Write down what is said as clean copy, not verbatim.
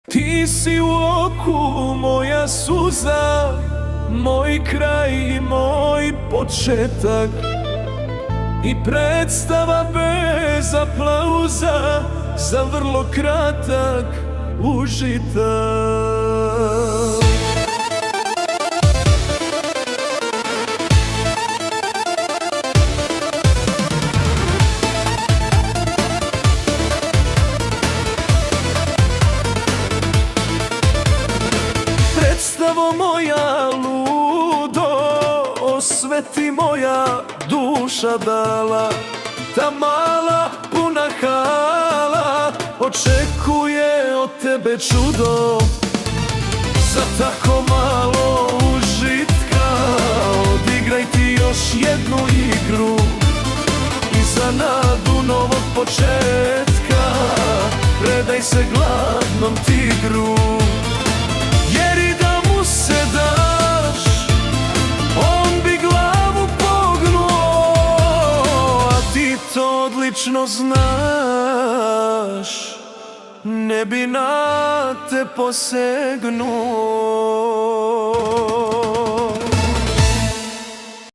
Ti si u oku moja suza, moj kraj i moj početak, i predstava bez aplauza za vrlo kratak užitak. Predstavo moja ludo, osveti moja duša dala, ta mala puna hala očekuje od tebe čudo. Za tako malo užitka odigraj ti još jednu igru i za nadu novog početka predaj se gladnom tigru. Jer i da mu se daš, on bi glavu pognuo, a ti to odlično znaš, ne bi na te posegnuo.